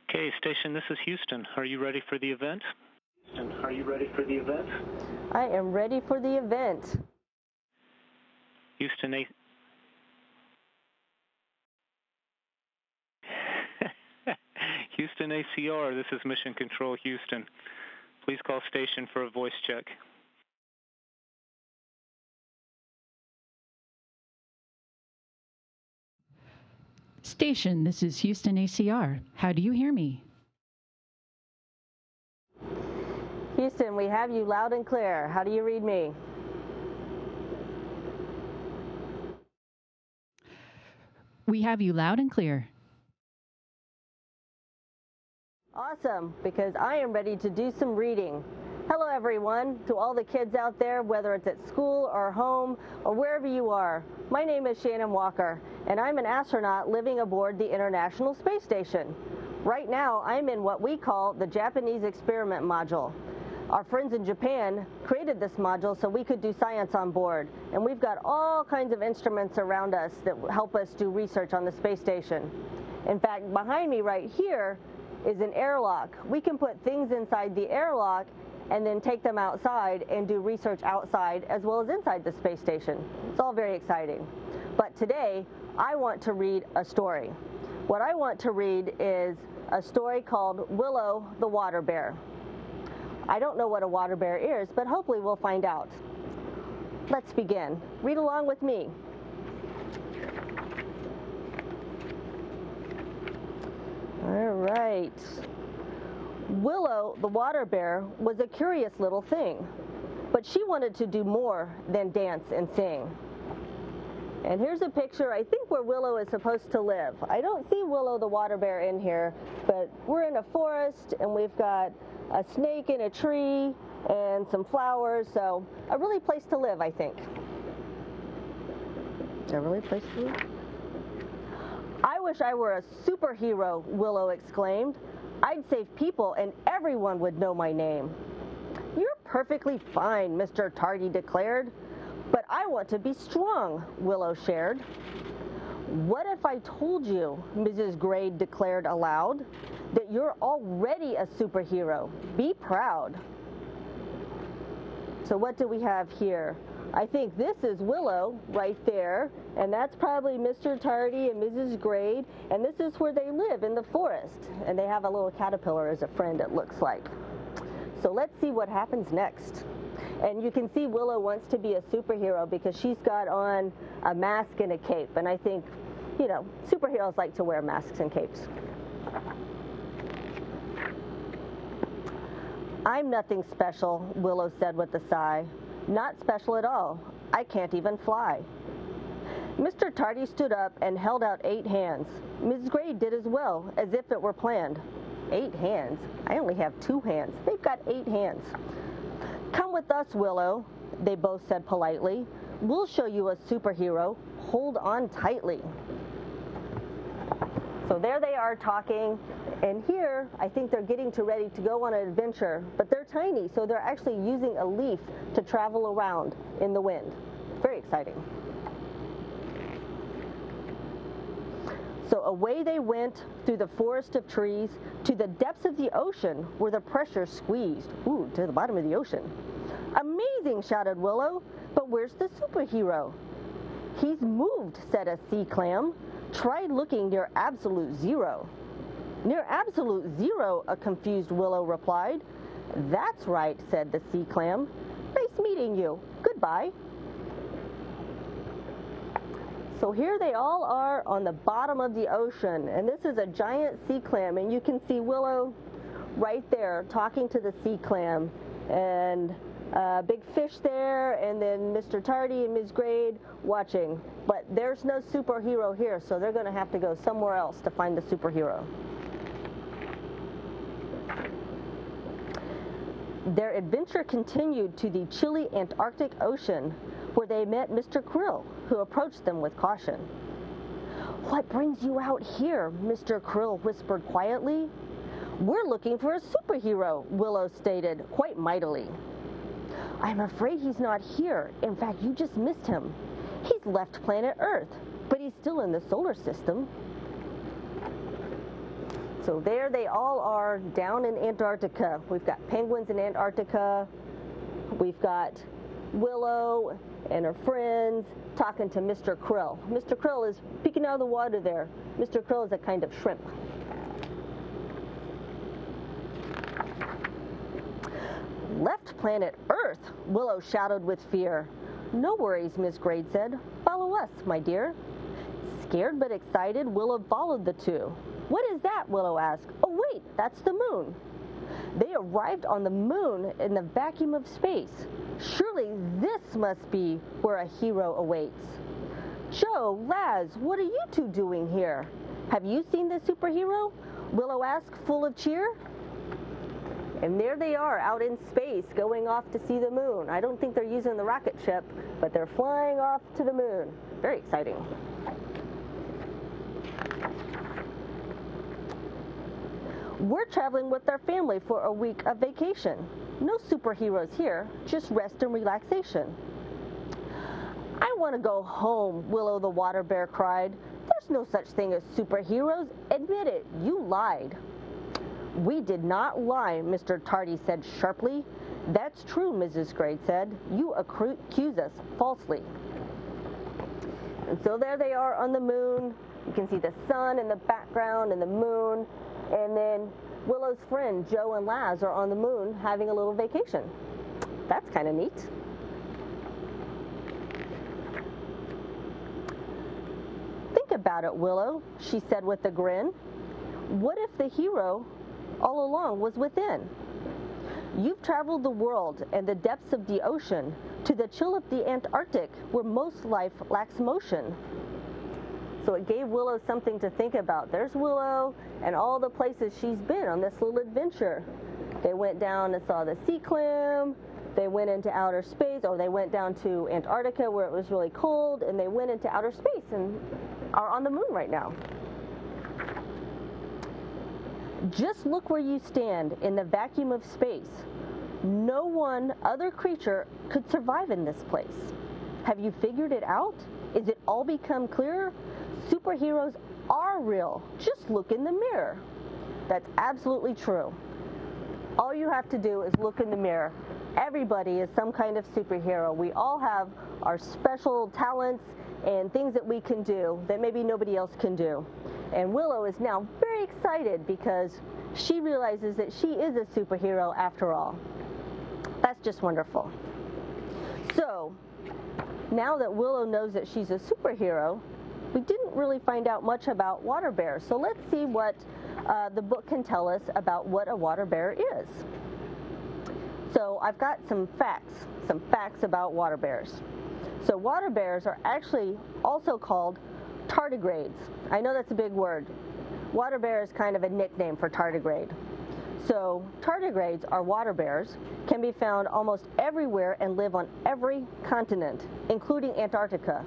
Okay, station, this is Houston. Are you ready for the event? Houston, are you ready for the event? I am ready for the event. Houston, Houston ACR, this is Mission Control Houston. Please call station for a voice check. Station, this is Houston ACR. How do you hear me? Houston, we have you loud and clear. How do you read me? We have you loud and clear. Awesome, because I am ready to do some reading. Hello everyone, to all the kids out there, whether it's at school or home or wherever you are. My name is Shannon Walker, and I'm an astronaut living aboard the International Space Station. Right now, I'm in what we call the Japanese Experiment Module. Our friends in Japan created this module so we could do science on board, and we've got all kinds of instruments around us that help us do research on the space station. In fact, behind me right here is an airlock. We can put things inside the airlock and then take them outside and do research outside as well as inside the space station. It's all very exciting. But today, I want to read a story. What I want to read is a story called Willow the Water Bear. I don't know what a water bear is, but hopefully we'll find out. Let's begin. Read along with me. All right. Willow the water bear was a curious little thing, but she wanted to do more than dance and sing. And here's a picture, I think, where Willow is supposed to live. I don't see Willow the water bear in here, but we're in a forest and we've got a snake in a tree and some flowers, so a really place to live, I think. A really place to live? I wish I were a superhero, Willow exclaimed. I'd save people and everyone would know my name. You're perfectly fine, Mr. Tardy declared. But I want to be strong, Willow shared. What if I told you, Mrs. Gray declared aloud, that you're already a superhero? Be proud. So what do we have here? I think this is Willow right there, and that's probably Mr. Tardy and Mrs. Gray, and this is where they live in the forest. And they have a little caterpillar as a friend, it looks like. So let's see what happens next. And you can see Willow wants to be a superhero because she's got on a mask and a cape. And I think, you know, superheroes like to wear masks and capes. I'm nothing special, Willow said with a sigh. Not special at all. I can't even fly. Mr. Tardy stood up and held out 8 hands. Ms. Gray did as well, as if it were planned. 8 hands? I only have 2 hands. They've got 8 hands. Come with us, Willow, they both said politely. We'll show you a superhero. Hold on tightly. So there they are talking, and here I think they're getting ready to go on an adventure, but they're tiny, so they're actually using a leaf to travel around in the wind. Very exciting. So away they went through the forest of trees to the depths of the ocean where the pressure squeezed. Ooh, to the bottom of the ocean. Amazing, shouted Willow, but where's the superhero? He's moved, said a sea clam. Try looking near absolute zero. Near absolute zero, a confused Willow replied. That's right, said the sea clam. Nice meeting you. Goodbye. So here they all are on the bottom of the ocean, and this is a giant sea clam, and you can see Willow right there talking to the sea clam, and a big fish there, and then Mr. Tardy and Ms. Grade watching. But there's no superhero here, so they're going to have to go somewhere else to find the superhero. Their adventure continued to the chilly Antarctic Ocean, where they met Mr. Krill, who approached them with caution. What brings you out here? Mr. Krill whispered quietly. We're looking for a superhero, Willow stated, quite mightily. I'm afraid he's not here. In fact, you just missed him. He's left planet Earth, but he's still in the solar system. So there they all are down in Antarctica. We've got penguins in Antarctica. We've got Willow and her friends talking to Mr. Krill. Mr. Krill is peeking out of the water there. Mr. Krill is a kind of shrimp. Left planet Earth, Willow shouted with fear. No worries, Miss Grade said. Follow us, my dear. Scared but excited, Willow followed the two. What is that? Willow asked. Oh wait, that's the moon. They arrived on the moon in the vacuum of space. Surely this must be where a hero awaits. Joe, Laz, what are you two doing here? Have you seen the superhero? Willow asked, full of cheer. And there they are out in space going off to see the moon. I don't think they're using the rocket ship, but they're flying off to the moon. Very exciting. We're traveling with our family for a week of vacation. No superheroes here, just rest and relaxation. I want to go home, Willow the Water Bear cried. There's no such thing as superheroes. Admit it, you lied. We did not lie, Mr. Tardy said sharply. That's true, Mrs. Grade said. You accuse us falsely. And so there they are on the moon. You can see the sun in the background and the moon. And then Willow's friend, Joe and Laz, are on the moon having a little vacation. That's kind of neat. Think about it, Willow, she said with a grin. What if the hero all along was within? You've traveled the world and the depths of the ocean to the chill of the Antarctic where most life lacks motion. So it gave Willow something to think about. There's Willow and all the places she's been on this little adventure. They went down and saw the sea clam. They went into outer space, or they went down to Antarctica where it was really cold, and they went into outer space and are on the moon right now. Just look where you stand in the vacuum of space. No one other creature could survive in this place. Have you figured it out? Is it all become clearer? Superheroes are real. Just look in the mirror. That's absolutely true. All you have to do is look in the mirror. Everybody is some kind of superhero. We all have our special talents and things that we can do that maybe nobody else can do. And Willow is now very excited because she realizes that she is a superhero after all. That's just wonderful. So, now that Willow knows that she's a superhero, we didn't really find out much about water bears. So let's see what the book can tell us about what a water bear is. So I've got some facts about water bears. So water bears are actually also called tardigrades. I know that's a big word. Water bear is kind of a nickname for tardigrade. So tardigrades are water bears, can be found almost everywhere and live on every continent, including Antarctica.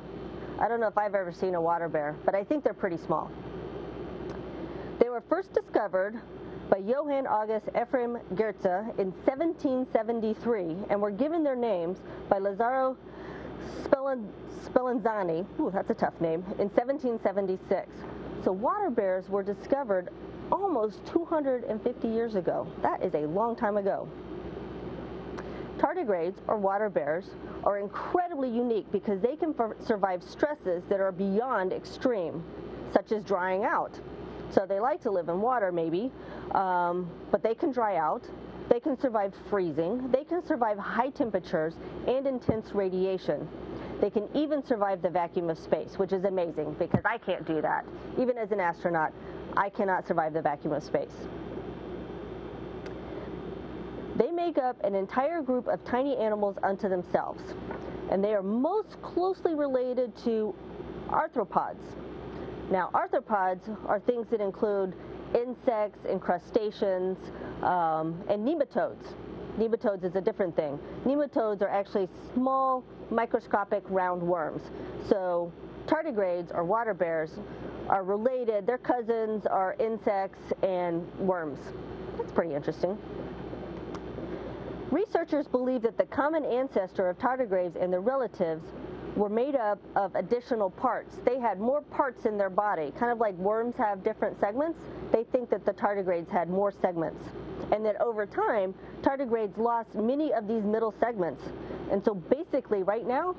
I don't know if I've ever seen a water bear, but I think they're pretty small. They were first discovered by Johann August Ephraim Goethe in 1773 and were given their names by Lazzaro Spallanzani, ooh, that's a tough name, in 1776. So water bears were discovered almost 250 years ago. That is a long time ago. Tardigrades, or water bears, are incredibly unique because they can survive stresses that are beyond extreme, such as drying out. So they like to live in water maybe, but they can dry out. They can survive freezing. They can survive high temperatures and intense radiation. They can even survive the vacuum of space, which is amazing because I can't do that. Even as an astronaut, I cannot survive the vacuum of space. They make up an entire group of tiny animals unto themselves, and they are most closely related to arthropods. Now, arthropods are things that include insects and crustaceans and nematodes. Nematodes is a different thing. Nematodes are actually small, microscopic round worms. So tardigrades, or water bears, are related. Their cousins are insects and worms. That's pretty interesting. Researchers believe that the common ancestor of tardigrades and their relatives were made up of additional parts. They had more parts in their body, kind of like worms have different segments. They think that the tardigrades had more segments. And that over time, tardigrades lost many of these middle segments. And so basically right now,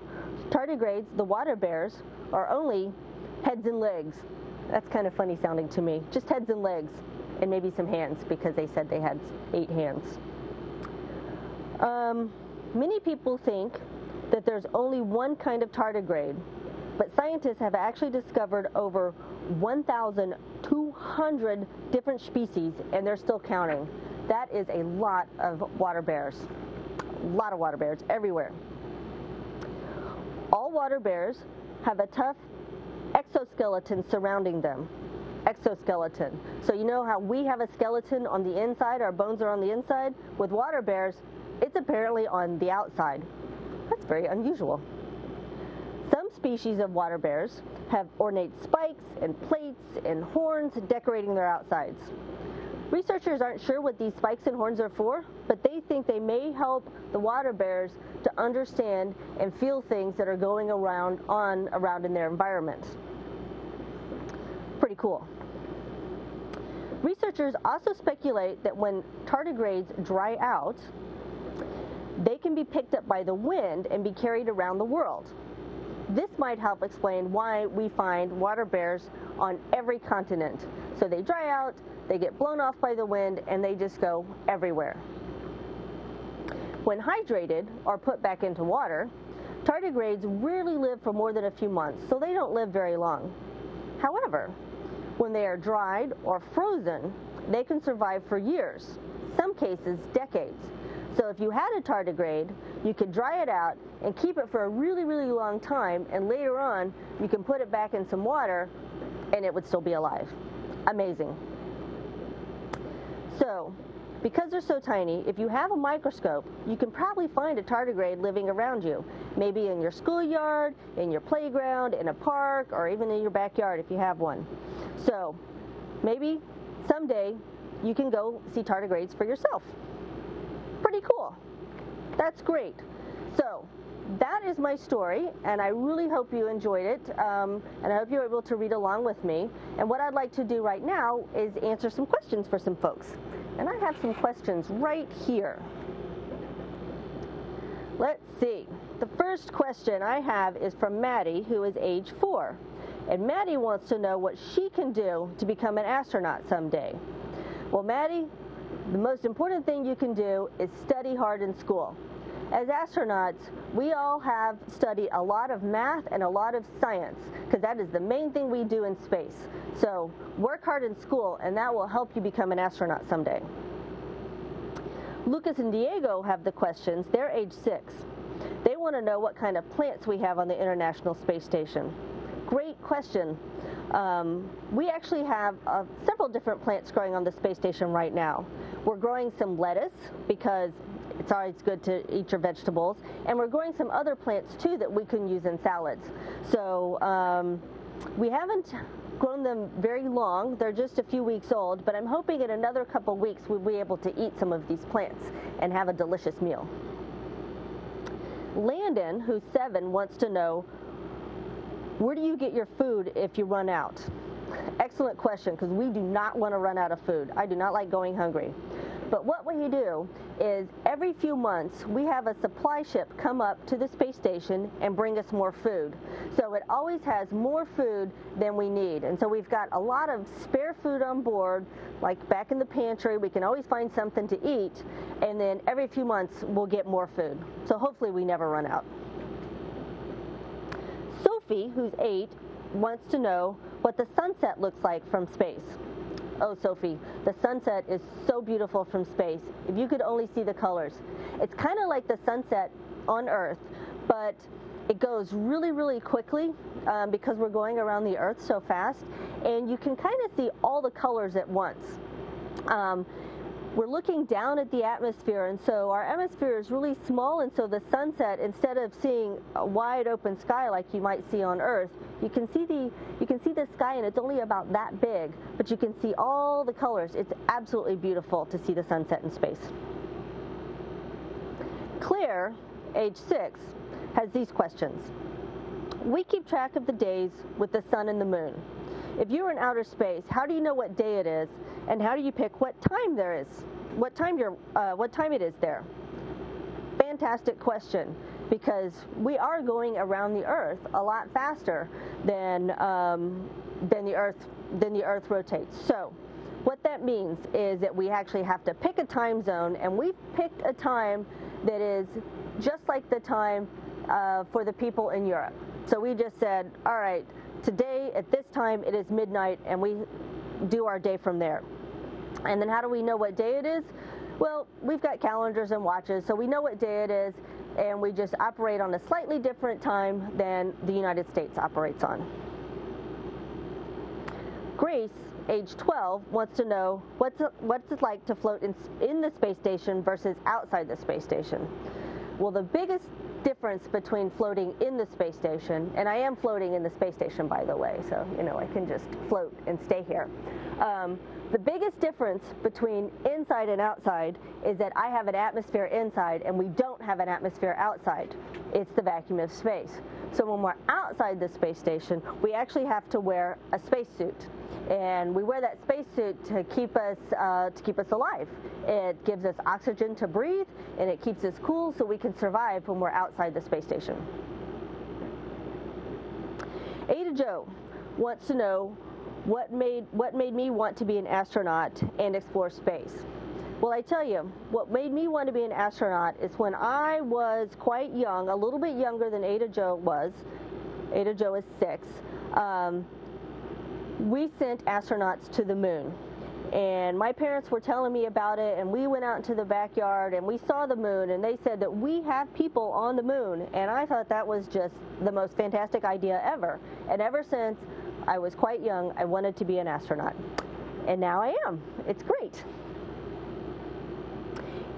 tardigrades, the water bears, are only heads and legs. That's kind of funny sounding to me. Just heads and legs, and maybe some hands, because they said they had 8 hands. Many people think that there's only one kind of tardigrade, but scientists have actually discovered over 1,200 different species, and they're still counting. That is a lot of water bears. A lot of water bears everywhere. All water bears have a tough exoskeleton surrounding them. Exoskeleton. So you know how we have a skeleton on the inside, our bones are on the inside? With water bears, it's apparently on the outside. That's very unusual. Some species of water bears have ornate spikes and plates and horns decorating their outsides. Researchers aren't sure what these spikes and horns are for, but they think they may help the water bears to understand and feel things that are going around in their environment. Pretty cool. Researchers also speculate that when tardigrades dry out, they can be picked up by the wind and be carried around the world. This might help explain why we find water bears on every continent. So they dry out, they get blown off by the wind, and they just go everywhere. When hydrated or put back into water, tardigrades rarely live for more than a few months, so they don't live very long. However, when they are dried or frozen, they can survive for years, some cases decades. So if you had a tardigrade, you could dry it out and keep it for a really, really long time, and later on, you can put it back in some water and it would still be alive. Amazing. So, because they're so tiny, if you have a microscope, you can probably find a tardigrade living around you. Maybe in your schoolyard, in your playground, in a park, or even in your backyard if you have one. So, maybe someday you can go see tardigrades for yourself. Pretty cool. That's great. So that is my story, and I really hope you enjoyed it, and I hope you're able to read along with me. And what I'd like to do right now is answer some questions for some folks. And I have some questions right here. Let's see. The first question I have is from Maddie, who is age 4. And Maddie wants to know what she can do to become an astronaut someday. Well, Maddie, the most important thing you can do is study hard in school. As astronauts, we all have studied a lot of math and a lot of science, because that is the main thing we do in space. So work hard in school, and that will help you become an astronaut someday. Lucas and Diego have the questions. They're age 6. They want to know what kind of plants we have on the International Space Station. Great question. We actually have several different plants growing on the space station right now. We're growing some lettuce because it's always good to eat your vegetables, and we're growing some other plants too that we can use in salads. So we haven't grown them very long. They're just a few weeks old, but I'm hoping in another couple weeks we'll be able to eat some of these plants and have a delicious meal. Landon, who's 7, wants to know, where do you get your food if you run out? Excellent question, because we do not want to run out of food. I do not like going hungry. But what we do is every few months we have a supply ship come up to the space station and bring us more food. So it always has more food than we need. And so we've got a lot of spare food on board, like back in the pantry. We can always find something to eat. And then every few months we'll get more food. So hopefully we never run out. Sophie, who's 8, wants to know what the sunset looks like from space. Oh, Sophie, the sunset is so beautiful from space. If you could only see the colors. It's kind of like the sunset on Earth, but it goes really, really quickly because we're going around the Earth so fast, and you can kind of see all the colors at once. We're looking down at the atmosphere, and so our atmosphere is really small, and so the sunset, instead of seeing a wide open sky like you might see on Earth, you can see the sky, and it's only about that big, but you can see all the colors. It's absolutely beautiful to see the sunset in space. Claire, age 6, has these questions. We keep track of the days with the sun and the moon. If you're in outer space, how do you know what day it is, and how do you pick what time there is? What time it is there? Fantastic question, because we are going around the Earth a lot faster than the Earth rotates. So, what that means is that we actually have to pick a time zone, and we've picked a time that is just like the time for the people in Europe. So we just said, all right, today at this time it is midnight, and we do our day from there. And then how do we know what day it is? Well, we've got calendars and watches, so we know what day it is, and we just operate on a slightly different time than the United States operates on. Grace, age 12, wants to know what's it like to float in the space station versus outside the space station. Well, the biggest difference between floating in the space station, and I am floating in the space station, by the way, so I can just float and stay here. The biggest difference between inside and outside is that I have an atmosphere inside and we don't have an atmosphere outside. It's the vacuum of space. So when we're outside the space station, we actually have to wear a spacesuit. And we wear that spacesuit to keep us alive. It gives us oxygen to breathe, and it keeps us cool so we can survive when we're outside the space station. Ada Joe wants to know what made me want to be an astronaut and explore space. Well, I tell you, what made me want to be an astronaut is when I was quite young, a little bit younger than Ada Joe was. Ada Joe is 6. We sent astronauts to the moon. And my parents were telling me about it, and we went out into the backyard and we saw the moon, and they said that we have people on the moon. And I thought that was just the most fantastic idea ever. And ever since I was quite young, I wanted to be an astronaut. And now I am. It's great.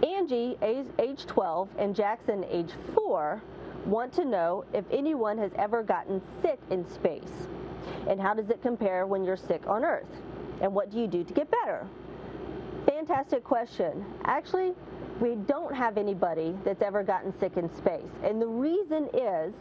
Angie, age 12, and Jackson, age 4, want to know if anyone has ever gotten sick in space. And how does it compare when you're sick on Earth? And what do you do to get better? Fantastic question. Actually, we don't have anybody that's ever gotten sick in space. And the reason is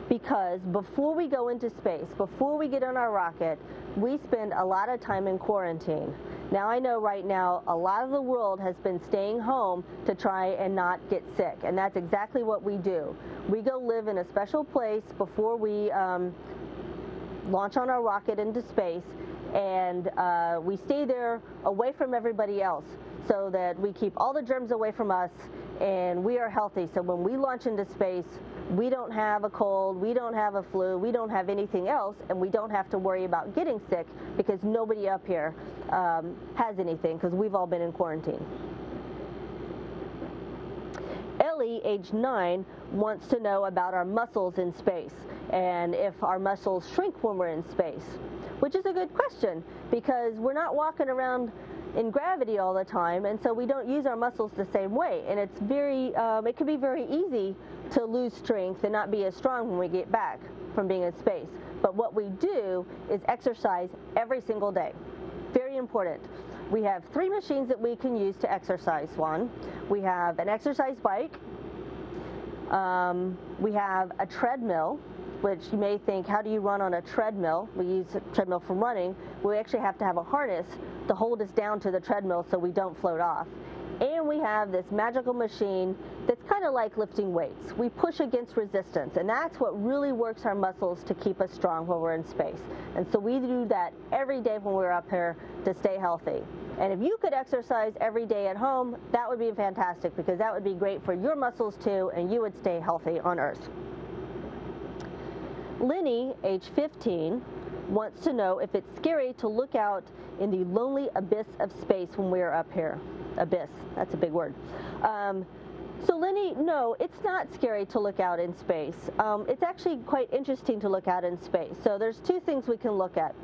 because before we go into space, before we get on our rocket, we spend a lot of time in quarantine. Now, I know right now a lot of the world has been staying home to try and not get sick, and that's exactly what we do. We go live in a special place before we launch on our rocket into space, and we stay there away from everybody else so that we keep all the germs away from us and we are healthy. So when we launch into space, we don't have a cold, we don't have a flu, we don't have anything else, and we don't have to worry about getting sick because nobody up here has anything because we've all been in quarantine. Ellie, age 9, wants to know about our muscles in space and if our muscles shrink when we're in space, which is a good question because we're not walking around in gravity all the time, and so we don't use our muscles the same way, and it's it can be very easy to lose strength and not be as strong when we get back from being in space. But what we do is exercise every single day. Very important. We have 3 machines that we can use to exercise on. We have an exercise bike, we have a treadmill, which you may think, how do you run on a treadmill? We use a treadmill for running. We actually have to have a harness to hold us down to the treadmill so we don't float off. And we have this magical machine that's kind of like lifting weights. We push against resistance, and that's what really works our muscles to keep us strong when we're in space. And so we do that every day when we're up here to stay healthy. And if you could exercise every day at home, that would be fantastic because that would be great for your muscles too, and you would stay healthy on Earth. Lenny, age 15, wants to know if it's scary to look out in the lonely abyss of space when we're up here. Abyss, that's a big word. So Lenny, no, it's not scary to look out in space. It's actually quite interesting to look out in space. So there's 2 things we can look at.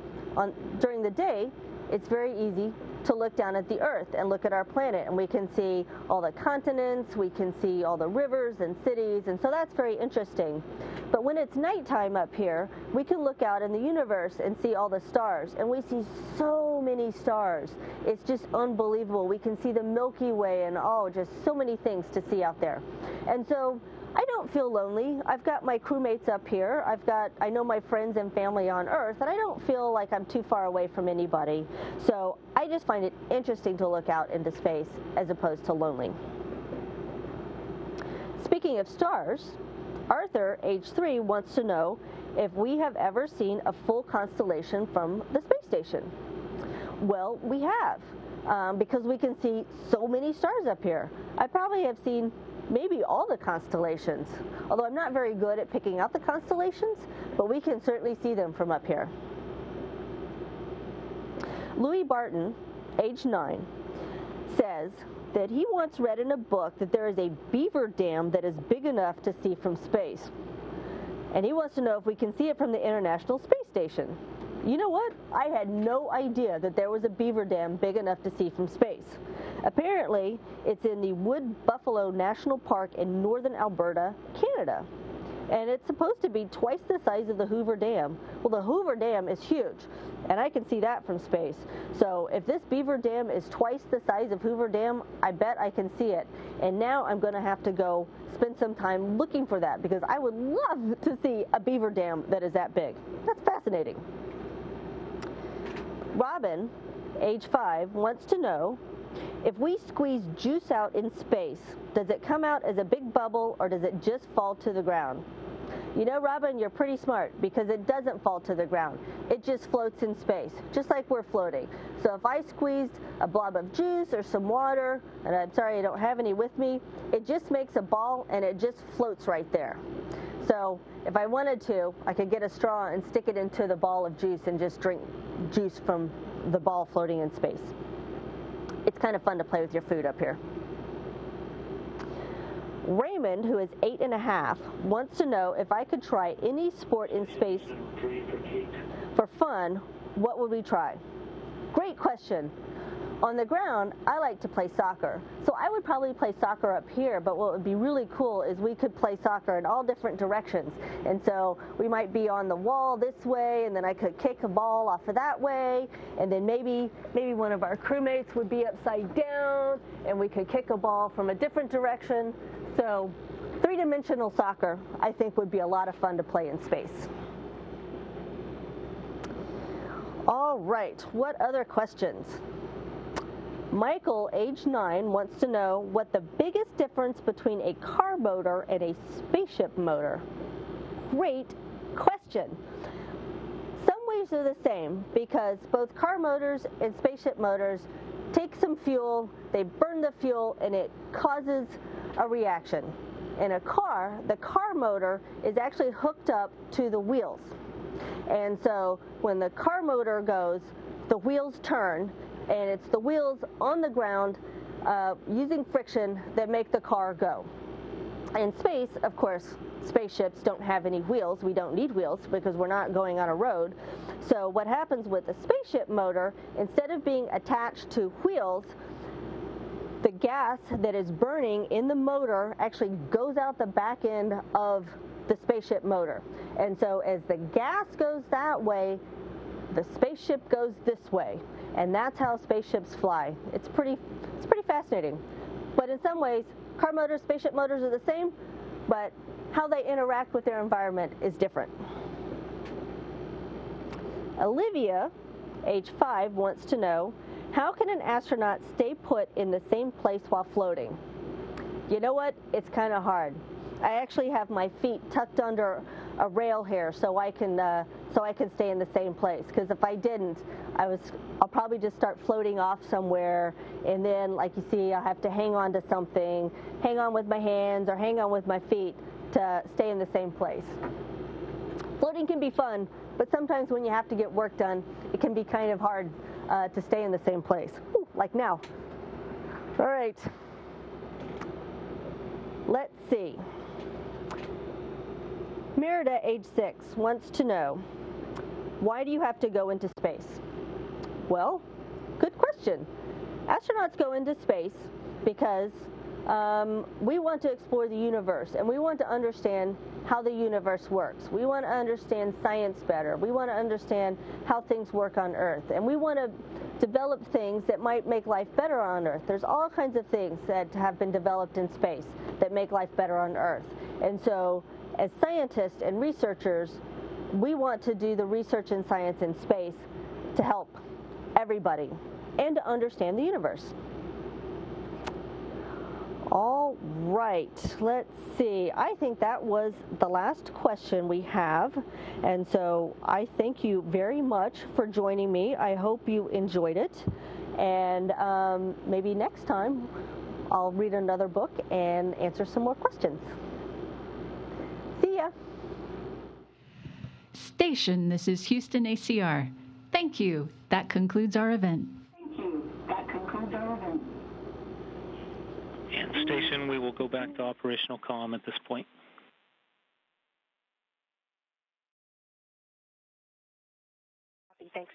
During the day, it's very easy to look down at the Earth and look at our planet, and we can see all the continents, we can see all the rivers and cities, and so that's very interesting. But when it's nighttime up here, we can look out in the universe and see all the stars, and we see so many stars. It's just unbelievable. We can see the Milky Way and just so many things to see out there. And so I don't feel lonely. I've got my crewmates up here. I know my friends and family on Earth, and I don't feel like I'm too far away from anybody. So I just find it interesting to look out into space as opposed to lonely. Speaking of stars, Arthur, age 3, wants to know if we have ever seen a full constellation from the space station. Well, we have, because we can see so many stars up here. I probably have seen maybe all the constellations, although I'm not very good at picking out the constellations, but we can certainly see them from up here. Louis Barton, age 9, says that he once read in a book that there is a beaver dam that is big enough to see from space. And he wants to know if we can see it from the International Space Station. You know what? I had no idea that there was a beaver dam big enough to see from space. Apparently, it's in the Wood Buffalo National Park in northern Alberta, Canada. And it's supposed to be twice the size of the Hoover Dam. Well, the Hoover Dam is huge, and I can see that from space. So if this beaver dam is twice the size of Hoover Dam, I bet I can see it. And now I'm going to have to go spend some time looking for that, because I would love to see a beaver dam that is that big. That's fascinating. Robin, age 5, wants to know, if we squeeze juice out in space, does it come out as a big bubble or does it just fall to the ground? You know, Robin, you're pretty smart, because it doesn't fall to the ground. It just floats in space, just like we're floating. So if I squeezed a blob of juice or some water, and I'm sorry I don't have any with me, it just makes a ball and it just floats right there. So if I wanted to, I could get a straw and stick it into the ball of juice and just drink juice from the ball floating in space. It's kind of fun to play with your food up here. Raymond, who is 8.5, wants to know if I could try any sport in space for fun, what would we try? Great question. On the ground, I like to play soccer. So I would probably play soccer up here, but what would be really cool is we could play soccer in all different directions. And so we might be on the wall this way, and then I could kick a ball off of that way, and then maybe one of our crewmates would be upside down, and we could kick a ball from a different direction. So three-dimensional soccer, I think, would be a lot of fun to play in space. All right, what other questions? Michael, age 9, wants to know what the biggest difference between a car motor and a spaceship motor. Great question. Some ways they're the same, because both car motors and spaceship motors take some fuel, they burn the fuel, and it causes a reaction. In a car, the car motor is actually hooked up to the wheels. And so when the car motor goes, the wheels turn, and it's the wheels on the ground using friction that make the car go. In space, of course, spaceships don't have any wheels. We don't need wheels because we're not going on a road. So what happens with the spaceship motor, instead of being attached to wheels, the gas that is burning in the motor actually goes out the back end of the spaceship motor. And so as the gas goes that way, the spaceship goes this way. And that's how spaceships fly. It's pretty fascinating. But in some ways, car motors, spaceship motors are the same, but how they interact with their environment is different. Olivia, age 5, wants to know, how can an astronaut stay put in the same place while floating? You know what? It's kind of hard. I actually have my feet tucked under a rail here so I can stay in the same place, because if I didn't, I'll probably just start floating off somewhere, and then, like you see, I'll have to hang on to something, hang on with my hands or hang on with my feet to stay in the same place. Floating can be fun, but sometimes when you have to get work done, it can be kind of hard to stay in the same place. Ooh, like now. All right. Let's see. Merida, age 6, wants to know, why do you have to go into space? Well, good question. Astronauts go into space because We want to explore the universe, and we want to understand how the universe works. We want to understand science better. We want to understand how things work on Earth, and we want to develop things that might make life better on Earth. There's all kinds of things that have been developed in space that make life better on Earth. And so, as scientists and researchers, we want to do the research and science in space to help everybody and to understand the universe. All right, let's see. I think that was the last question we have. And so I thank you very much for joining me. I hope you enjoyed it. And maybe next time I'll read another book and answer some more questions. See ya. Station, this is Houston ACR. Thank you. That concludes our event. And station, we will go back to operational comm at this point. Thanks.